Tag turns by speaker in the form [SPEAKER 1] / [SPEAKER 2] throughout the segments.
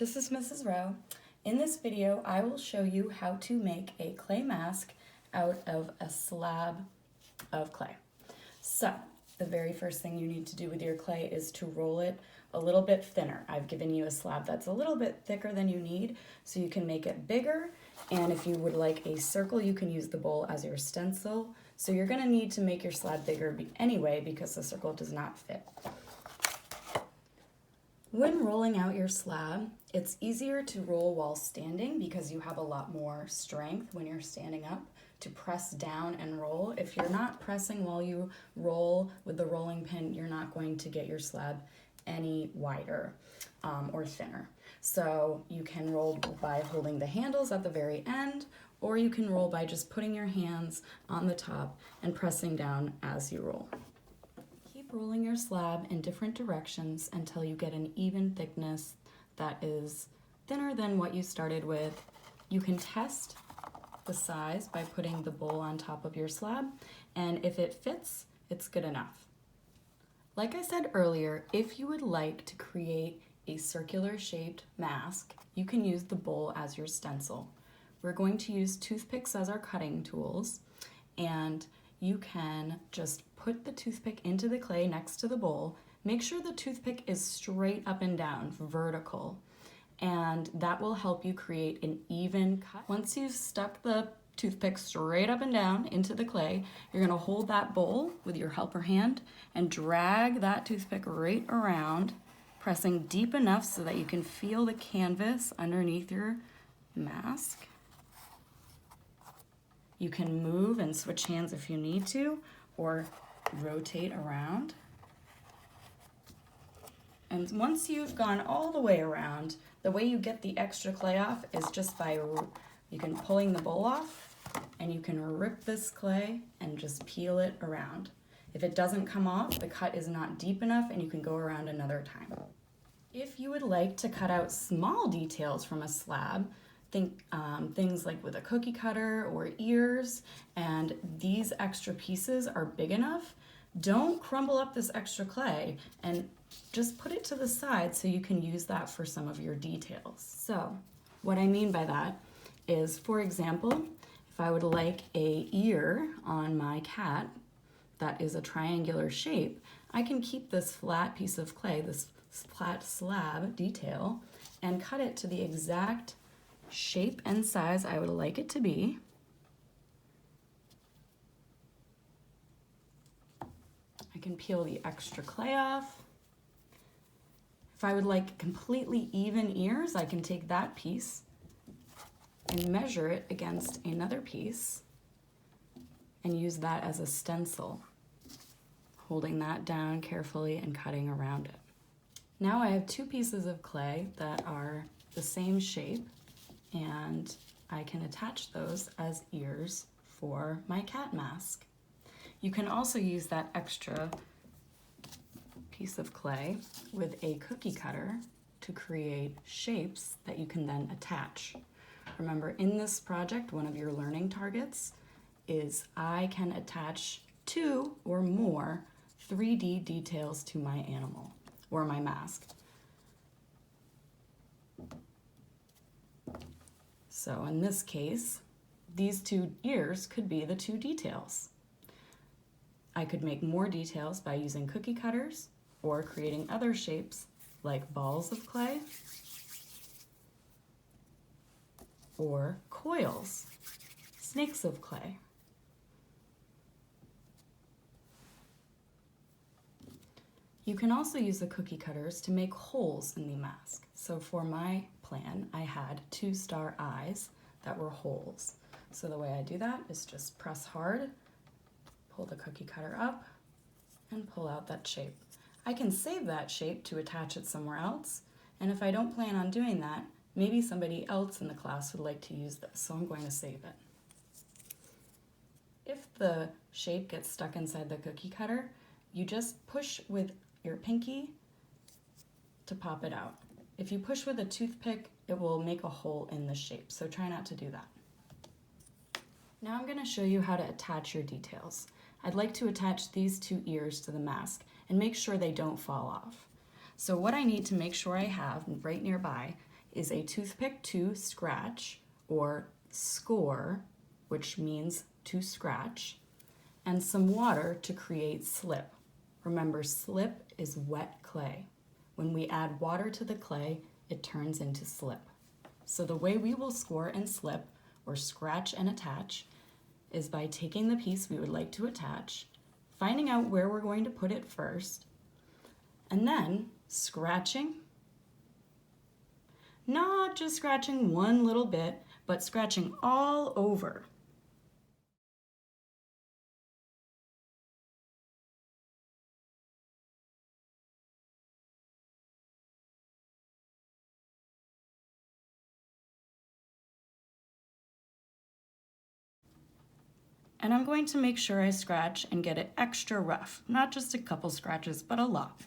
[SPEAKER 1] This is Mrs. Rowe. In this video, I will show you how to make a clay mask out of a slab of clay. So, the very first thing you need to do with your clay is to roll it a little bit thinner. I've given you a slab that's a little bit thicker than you need, so you can make it bigger. And if you would like a circle, you can use the bowl as your stencil. So you're gonna need to make your slab bigger anyway because the circle does not fit. When rolling out your slab, it's easier to roll while standing because you have a lot more strength when you're standing up to press down and roll. If you're not pressing while you roll with the rolling pin, you're not going to get your slab any wider or thinner. So you can roll by holding the handles at the very end, or you can roll by just putting your hands on the top and pressing down as you roll. Keep rolling your slab in different directions until you get an even thickness that is thinner than what you started with. You can test the size by putting the bowl on top of your slab, and if it fits, it's good enough. Like I said earlier, if you would like to create a circular shaped mask, you can use the bowl as your stencil. We're going to use toothpicks as our cutting tools, and you can just put the toothpick into the clay next to the bowl. Make sure the toothpick is straight up and down, vertical, and that will help you create an even cut. Once you've stuck the toothpick straight up and down into the clay, you're gonna hold that bowl with your helper hand and drag that toothpick right around, pressing deep enough so that you can feel the canvas underneath your mask. You can move and switch hands if you need to, or rotate around. And once you've gone all the way around, the way you get the extra clay off is just by, you can pulling the bowl off, and you can rip this clay and just peel it around. If it doesn't come off, the cut is not deep enough and you can go around another time. If you would like to cut out small details from a slab, think things like with a cookie cutter or ears, and these extra pieces are big enough, don't crumble up this extra clay and just put it to the side so you can use that for some of your details. So what I mean by that is, for example, if I would like a ear on my cat that is a triangular shape, I can keep this flat piece of clay, this flat slab detail, and cut it to the exact shape and size I would like it to be. I can peel the extra clay off. If I would like completely even ears, I can take that piece and measure it against another piece and use that as a stencil, holding that down carefully and cutting around it. Now I have two pieces of clay that are the same shape, and I can attach those as ears for my cat mask. You can also use that extra piece of clay with a cookie cutter to create shapes that you can then attach. Remember, in this project, one of your learning targets is I can attach 2 or more 3D details to my animal or my mask. So in this case, these 2 ears could be the 2 details. I could make more details by using cookie cutters or creating other shapes like balls of clay or coils, snakes of clay. You can also use the cookie cutters to make holes in the mask. So for my plan, I had 2 star eyes that were holes. So the way I do that is just press hard, pull the cookie cutter up, and pull out that shape. I can save that shape to attach it somewhere else, and if I don't plan on doing that, maybe somebody else in the class would like to use this, so I'm going to save it. If the shape gets stuck inside the cookie cutter, you just push with your pinky to pop it out. If you push with a toothpick, it will make a hole in the shape, so try not to do that. Now I'm going to show you how to attach your details. I'd like to attach these 2 ears to the mask and make sure they don't fall off. So what I need to make sure I have right nearby is a toothpick to scratch, or score, which means to scratch, and some water to create slip. Remember, slip is wet clay. When we add water to the clay, it turns into slip. So the way we will score and slip, or scratch and attach, is by taking the piece we would like to attach, finding out where we're going to put it first, and then scratching. Not just scratching one little bit, but scratching all over. And I'm going to make sure I scratch and get it extra rough, not just a couple scratches, but a lot.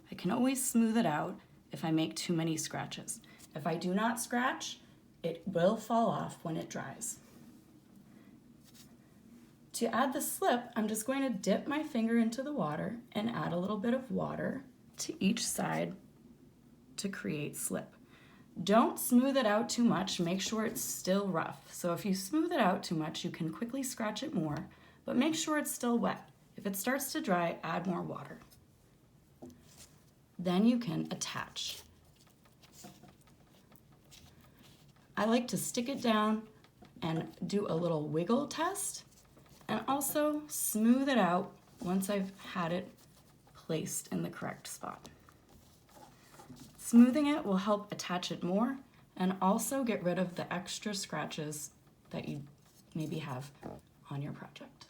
[SPEAKER 1] I can always smooth it out if I make too many scratches. If I do not scratch, it will fall off when it dries. To add the slip, I'm just going to dip my finger into the water and add a little bit of water to each side to create slip. Don't smooth it out too much, make sure it's still rough. So if you smooth it out too much, you can quickly scratch it more, but make sure it's still wet. If it starts to dry, add more water. Then you can attach. I like to stick it down and do a little wiggle test, and also smooth it out once I've had it placed in the correct spot. Smoothing it will help attach it more and also get rid of the extra scratches that you maybe have on your project.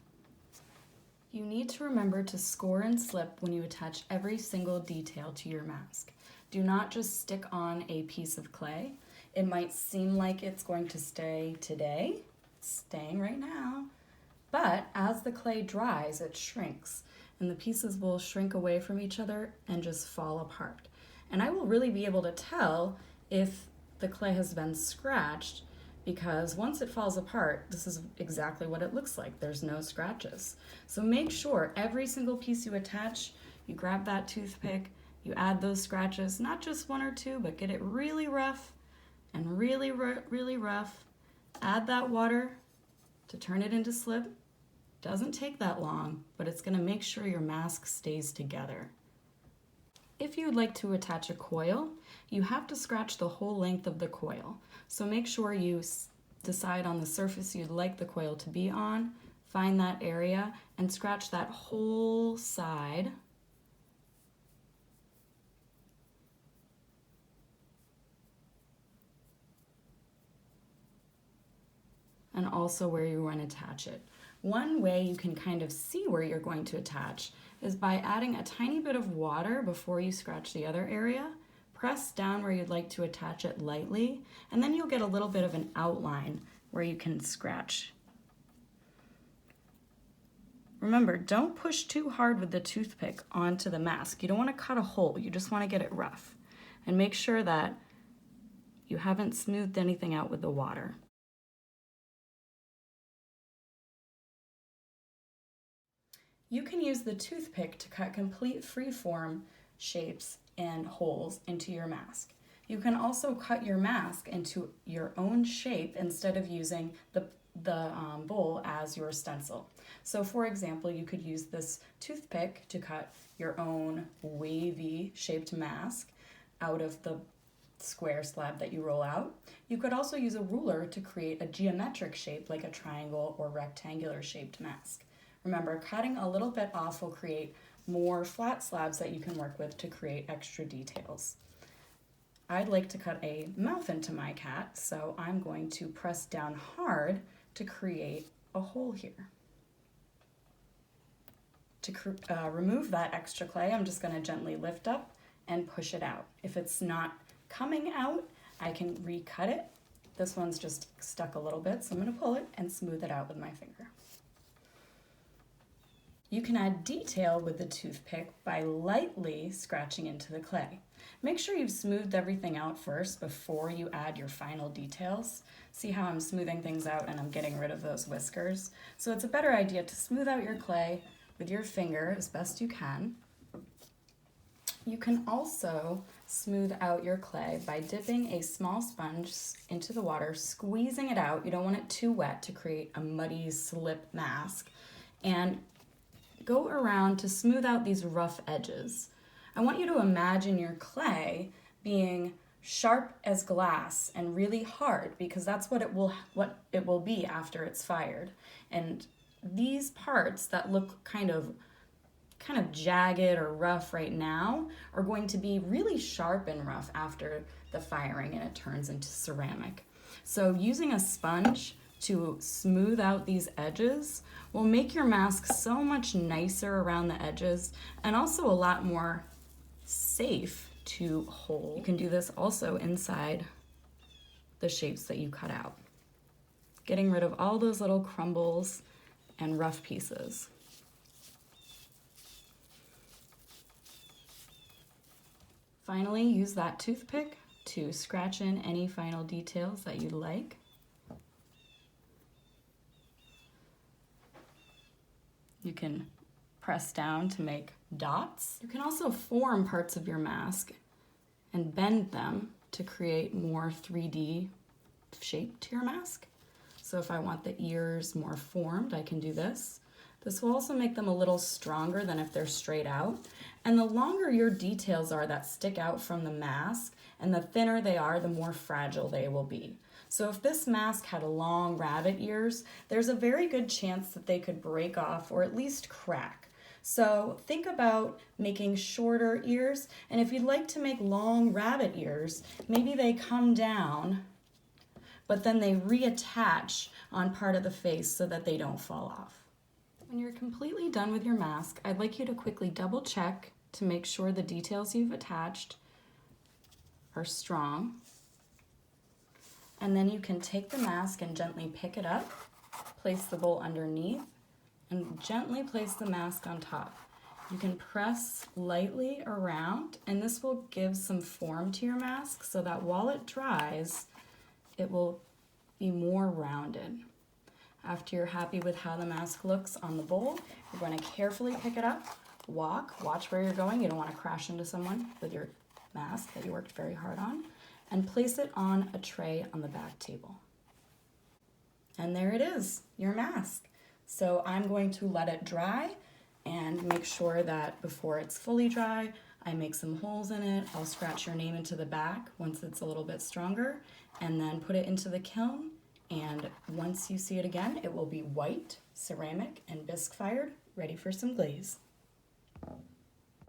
[SPEAKER 1] You need to remember to score and slip when you attach every single detail to your mask. Do not just stick on a piece of clay. It might seem like it's going to stay today, it's staying right now, but as the clay dries, it shrinks and the pieces will shrink away from each other and just fall apart. And I will really be able to tell if the clay has been scratched, because once it falls apart, this is exactly what it looks like. There's no scratches. So make sure every single piece you attach, you grab that toothpick, you add those scratches, not just one or two, but get it really rough and really, really rough. Add that water to turn it into slip. Doesn't take that long, but it's gonna make sure your mask stays together. If you would like to attach a coil, you have to scratch the whole length of the coil. So make sure you decide on the surface you'd like the coil to be on, find that area, and scratch that whole side. And also where you want to attach it. One way you can kind of see where you're going to attach is by adding a tiny bit of water before you scratch the other area. Press down where you'd like to attach it lightly, and then you'll get a little bit of an outline where you can scratch. Remember, don't push too hard with the toothpick onto the mask. You don't want to cut a hole, you just want to get it rough. And make sure that you haven't smoothed anything out with the water. You can use the toothpick to cut complete free-form shapes and holes into your mask. You can also cut your mask into your own shape instead of using the bowl as your stencil. So for example, you could use this toothpick to cut your own wavy shaped mask out of the square slab that you roll out. You could also use a ruler to create a geometric shape like a triangle or rectangular shaped mask. Remember, cutting a little bit off will create more flat slabs that you can work with to create extra details. I'd like to cut a mouth into my cat, so I'm going to press down hard to create a hole here. To remove that extra clay, I'm just going to gently lift up and push it out. If it's not coming out, I can recut it. This one's just stuck a little bit, so I'm going to pull it and smooth it out with my finger. You can add detail with the toothpick by lightly scratching into the clay. Make sure you've smoothed everything out first before you add your final details. See how I'm smoothing things out and I'm getting rid of those whiskers? So it's a better idea to smooth out your clay with your finger as best you can. You can also smooth out your clay by dipping a small sponge into the water, squeezing it out. You don't want it too wet to create a muddy slip mask. And go around to smooth out these rough edges. I want you to imagine your clay being sharp as glass and really hard, because that's what it will be after it's fired. And these parts that look kind of jagged or rough right now are going to be really sharp and rough after the firing and it turns into ceramic. So using a sponge to smooth out these edges will make your mask so much nicer around the edges and also a lot more safe to hold. You can do this also inside the shapes that you cut out, getting rid of all those little crumbles and rough pieces. Finally, use that toothpick to scratch in any final details that you'd like. You can press down to make dots. You can also form parts of your mask and bend them to create more 3D shape to your mask. So if I want the ears more formed, I can do this. This will also make them a little stronger than if they're straight out. And the longer your details are that stick out from the mask, and the thinner they are, the more fragile they will be. So if this mask had long rabbit ears, there's a very good chance that they could break off or at least crack. So think about making shorter ears, and if you'd like to make long rabbit ears, maybe they come down, but then they reattach on part of the face so that they don't fall off. When you're completely done with your mask, I'd like you to quickly double check to make sure the details you've attached are strong. And then you can take the mask and gently pick it up, place the bowl underneath, and gently place the mask on top. You can press lightly around, and this will give some form to your mask so that while it dries, it will be more rounded. After you're happy with how the mask looks on the bowl, you're going to carefully pick it up, watch where you're going. You don't want to crash into someone with your mask that you worked very hard on, and place it on a tray on the back table. And there it is, your mask. So I'm going to let it dry and make sure that before it's fully dry, I make some holes in it. I'll scratch your name into the back once it's a little bit stronger, and then put it into the kiln. And once you see it again, it will be white, ceramic, and bisque fired, ready for some glaze.